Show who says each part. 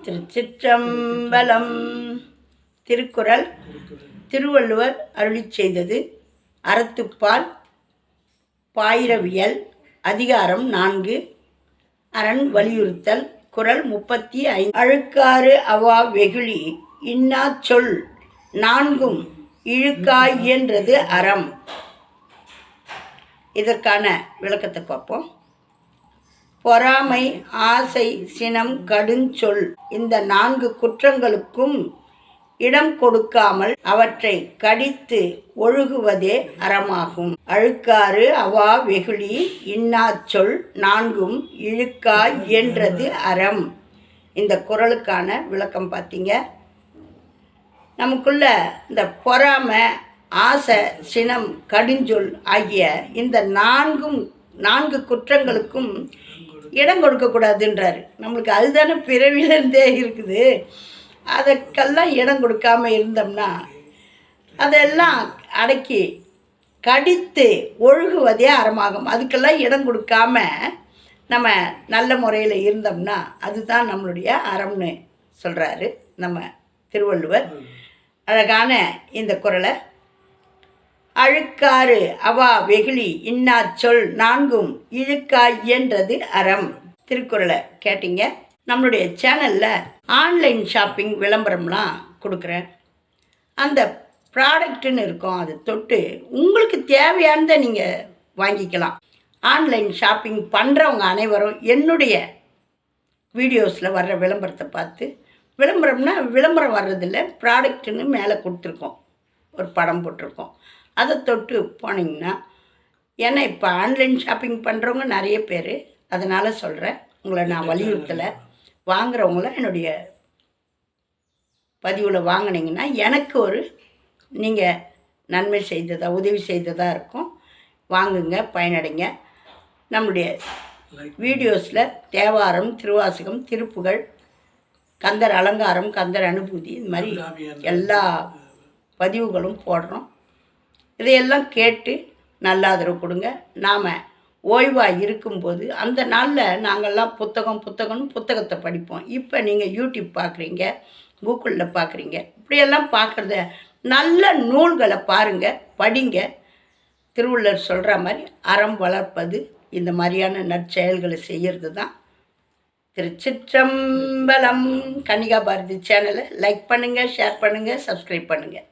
Speaker 1: திருச்சிற்றம்பலம். திருக்குறள் திருவள்ளுவர் அருளிச் செய்தது. அறத்துப்பால் பாயிரவியல் அதிகாரம் 4 அரண் வலியுறுத்தல். குறள் 35. அழுக்காறு அவா வெகுளி இன்னா சொல் நான்கும் இழுக்காயின்றது அறம். இதற்கான விளக்கத்தை பார்ப்போம். பொறாமை, ஆசை, சினம், கடுஞ்சொல் இந்த 4 குற்றங்களுக்கும் இடம் கொடுக்காமல் அவற்றை கடித்து ஒழுகுவதே அறமாகும். அழுக்காறு அவா வெகுளி இன்னாச்சொல் நான்கும் இழுக்கா என்றது அறம். இந்த குறளுக்கான விளக்கம் பார்த்தீங்க. நமக்குள்ள இந்த பொறாமை, ஆசை, சினம், கடுஞ்சொல் ஆகிய இந்த 4 குற்றங்களுக்கும் இடம் கொடுக்கக்கூடாதுன்றாரு. நம்மளுக்கு அதுதானே பிறவிலேருந்தே இருக்குது. அதுக்கெல்லாம் இடம் கொடுக்காமல் இருந்தோம்னா அதெல்லாம் அடக்கி கடித்து ஒழுகுவதே அறமாகும். அதுக்கெல்லாம் இடம் கொடுக்காம நம்ம நல்ல முறையில் இருந்தோம்னா அதுதான் நம்மளுடைய அறம்னு சொல்கிறாரு நம்ம திருவள்ளுவர். அழகான இந்த குறளை அழுக்காறு அவா வெகுளி இன்னா சொல் நான்கும் இழுக்கா என்றது அறம். திருக்குறளை கேட்டீங்க. நம்மளுடைய சேனலில் ஆன்லைன் ஷாப்பிங் விளம்பரம்லாம் கொடுக்குறேன். அந்த ப்ராடக்ட்டுன்னு இருக்கும், அதை தொட்டு உங்களுக்கு தேவையானதை நீங்கள் வாங்கிக்கலாம். ஆன்லைன் ஷாப்பிங் பண்ணுறவங்க அனைவரும் என்னுடைய வீடியோஸில் வர்ற விளம்பரத்தை பார்த்து, விளம்பரம்னா விளம்பரம் வர்றதில்ல, ப்ராடக்ட்டுன்னு மேலே கொடுத்துருக்கோம், ஒரு படம் போட்டிருக்கோம், அதை தொட்டு போனீங்கன்னா, ஏன்னா இப்போ ஆன்லைன் ஷாப்பிங் பண்ணுறவங்க நிறைய பேர், அதனால் சொல்கிறேன். உங்களை நான் வலியுறுத்தலை. வாங்குறவங்கள என்னுடைய பதிவில் வாங்கினீங்கன்னா எனக்கு ஒரு நீங்கள் நன்மை செய்ததாக, உதவி செய்ததாக இருக்கும். வாங்குங்க, பயனடைங்க. நம்முடைய வீடியோஸில் தேவாரம், திருவாசகம், திருப்புகழ், கந்தர் அலங்காரம், கந்தர் அனுபூதி, இது மாதிரி எல்லா பதிவுகளும் போடுறோம். இதையெல்லாம் கேட்டு நல்ல ஆதரவு கொடுங்க. நாம் ஓய்வாக இருக்கும்போது அந்த நாளில் நாங்கள்லாம் புத்தகத்தை படிப்போம். இப்போ நீங்கள் யூடியூப் பார்க்குறீங்க, கூகுளில் பார்க்குறீங்க. இப்படியெல்லாம் பார்க்குறத நல்ல நூல்களை பாருங்கள், படிங்க. திருவள்ளுவர் சொல்கிற மாதிரி அறம் வளர்ப்பது இந்த மாதிரியான நற்செயல்களை செய்கிறது தான். திருச்சிற்றம்பலம். கன்னிகா பாரதி சேனலை லைக் பண்ணுங்கள், ஷேர் பண்ணுங்கள், சப்ஸ்கிரைப் பண்ணுங்கள்.